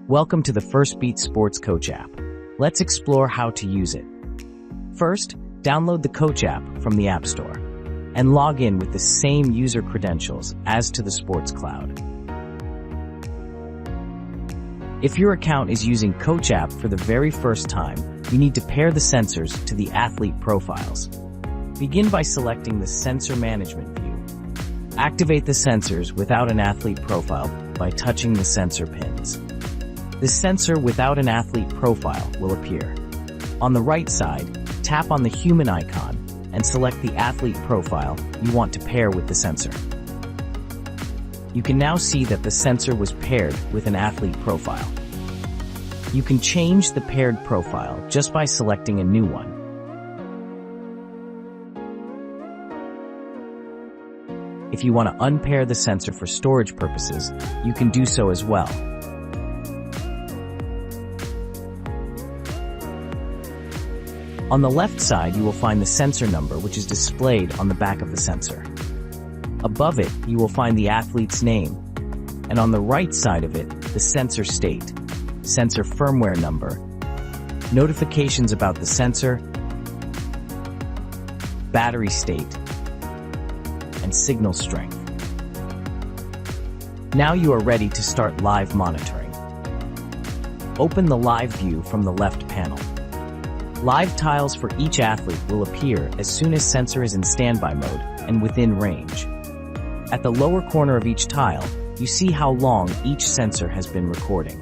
Welcome to the Firstbeat Sports Coach app. Let's explore how to use it. First, download the Coach app from the App Store and log in with the same user credentials as to the Sports Cloud. If your account is using Coach app for the very first time, you need to pair the sensors to the athlete profiles. Begin by selecting the Sensor Management view. Activate the sensors without an athlete profile by touching the sensor pins. The sensor without an athlete profile will appear. On the right side, tap on the human icon and select the athlete profile you want to pair with the sensor. You can now see that the sensor was paired with an athlete profile. You can change the paired profile just by selecting a new one. If you want to unpair the sensor for storage purposes, you can do so as well. On the left side, you will find the sensor number, which is displayed on the back of the sensor. Above it, you will find the athlete's name, and on the right side of it, the sensor state, sensor firmware number, notifications about the sensor, battery state, and signal strength. Now you are ready to start live monitoring. Open the live view from the left panel. Live tiles for each athlete will appear as soon as sensor is in standby mode and within range. At the lower corner of each tile, you see how long each sensor has been recording.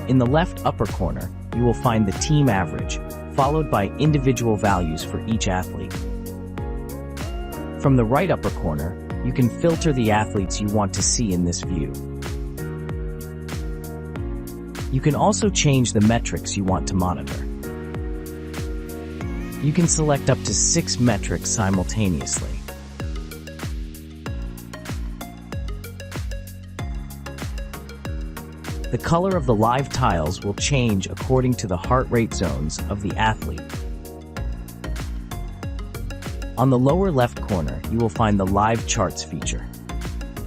In the left upper corner, you will find the team average, followed by individual values for each athlete. From the right upper corner, you can filter the athletes you want to see in this view. You can also change the metrics you want to monitor. You can select up to 6 metrics simultaneously. The color of the live tiles will change according to the heart rate zones of the athlete. On the lower left corner, you will find the Live Charts feature.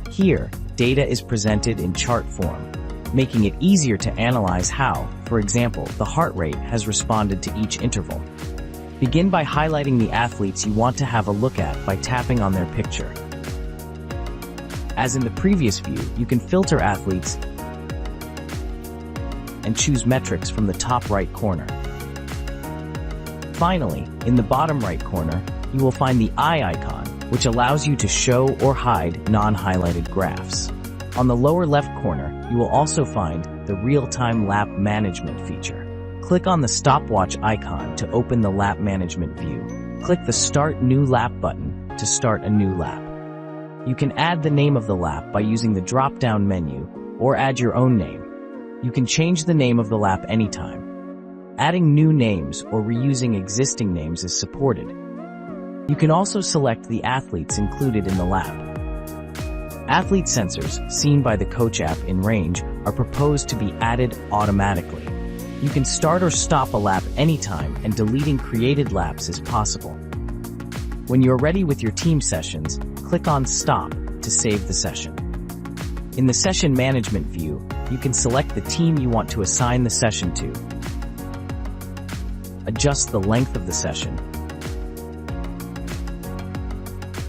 Here, data is presented in chart form, making it easier to analyze how, for example, the heart rate has responded to each interval. Begin by highlighting the athletes you want to have a look at by tapping on their picture. As in the previous view, you can filter athletes and choose metrics from the top right corner. Finally, in the bottom right corner, you will find the eye icon, which allows you to show or hide non-highlighted graphs. On the lower left corner, you will also find the real-time lap management feature. Click on the stopwatch icon to open the lap management view. Click the Start New Lap button to start a new lap. You can add the name of the lap by using the drop-down menu or add your own name. You can change the name of the lap anytime. Adding new names or reusing existing names is supported. You can also select the athletes included in the lap. Athlete sensors, seen by the Coach app in range, are proposed to be added automatically. You can start or stop a lap anytime, and deleting created laps is possible. When you're ready with your team sessions, click on Stop to save the session. In the Session Management view, you can select the team you want to assign the session to, adjust the length of the session,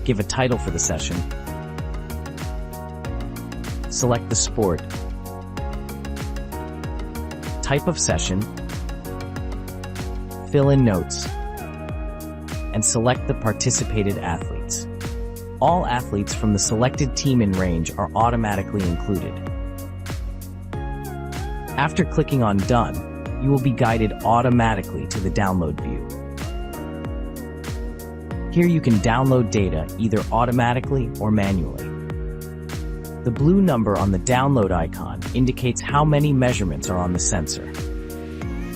give a title for the session, select the sport, type of session, fill in notes, and select the participated athletes. All athletes from the selected team in range are automatically included. After clicking on Done, you will be guided automatically to the download view. Here you can download data either automatically or manually. The blue number on the download icon indicates how many measurements are on the sensor.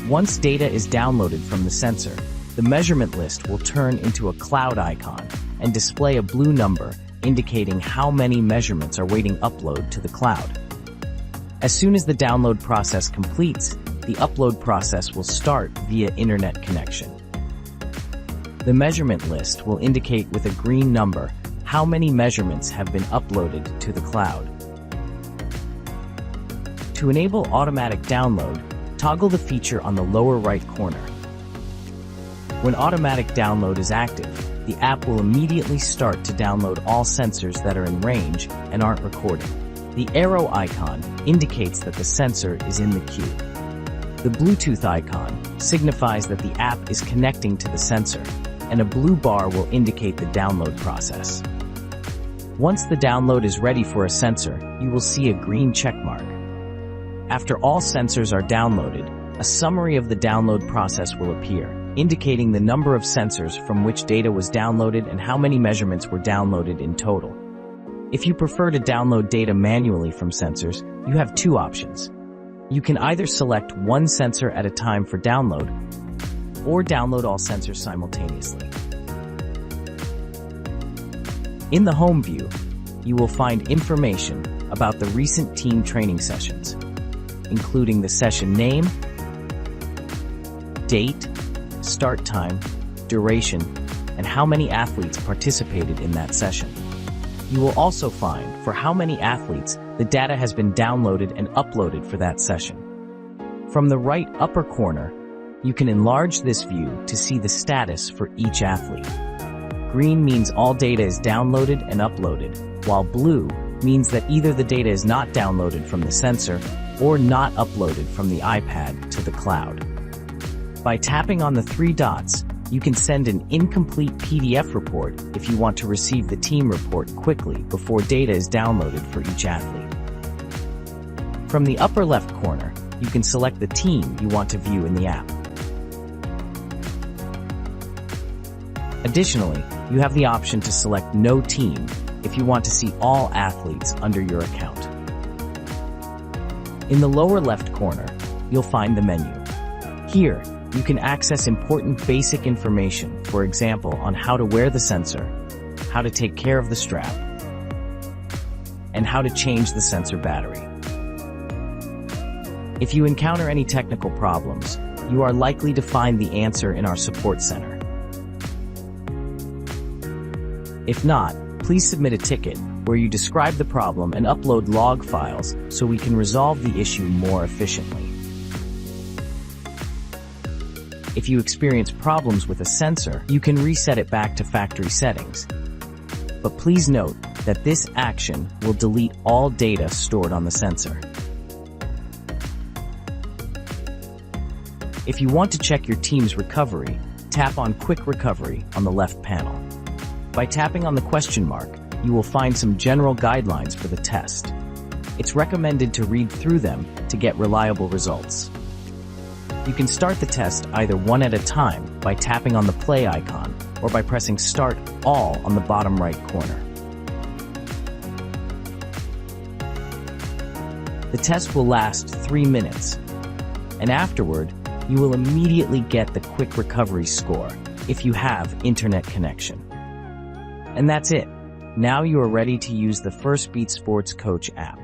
Once data is downloaded from the sensor, the measurement list will turn into a cloud icon and display a blue number indicating how many measurements are waiting upload to the cloud. As soon as the download process completes, the upload process will start via internet connection. The measurement list will indicate with a green number how many measurements have been uploaded to the cloud. To enable automatic download, toggle the feature on the lower right corner. When automatic download is active, the app will immediately start to download all sensors that are in range and aren't recording. The arrow icon indicates that the sensor is in the queue. The Bluetooth icon signifies that the app is connecting to the sensor, and a blue bar will indicate the download process. Once the download is ready for a sensor, you will see a green check mark. After all sensors are downloaded, a summary of the download process will appear, indicating the number of sensors from which data was downloaded and how many measurements were downloaded in total. If you prefer to download data manually from sensors, you have two options. You can either select one sensor at a time for download, or download all sensors simultaneously. In the home view, you will find information about the recent team training sessions, including the session name, date, start time, duration, and how many athletes participated in that session. You will also find for how many athletes the data has been downloaded and uploaded for that session. From the right upper corner, you can enlarge this view to see the status for each athlete. Green means all data is downloaded and uploaded, while blue means that either the data is not downloaded from the sensor or not uploaded from the iPad to the cloud. By tapping on the three dots, you can send an incomplete PDF report if you want to receive the team report quickly before data is downloaded for each athlete. From the upper left corner, you can select the team you want to view in the app. Additionally, you have the option to select No Team if you want to see all athletes under your account. In the lower left corner, you'll find the menu. Here, you can access important basic information, for example, on how to wear the sensor, how to take care of the strap, and how to change the sensor battery. If you encounter any technical problems, you are likely to find the answer in our support center. If not, please submit a ticket where you describe the problem and upload log files so we can resolve the issue more efficiently. If you experience problems with a sensor, you can reset it back to factory settings. But please note that this action will delete all data stored on the sensor. If you want to check your team's recovery, tap on Quick Recovery on the left panel. By tapping on the question mark, you will find some general guidelines for the test. It's recommended to read through them to get reliable results. You can start the test either one at a time by tapping on the play icon or by pressing Start All on the bottom right corner. The test will last 3 minutes, and afterward, you will immediately get the quick recovery score if you have internet connection. And that's it. Now you are ready to use the Firstbeat Sports Coach app.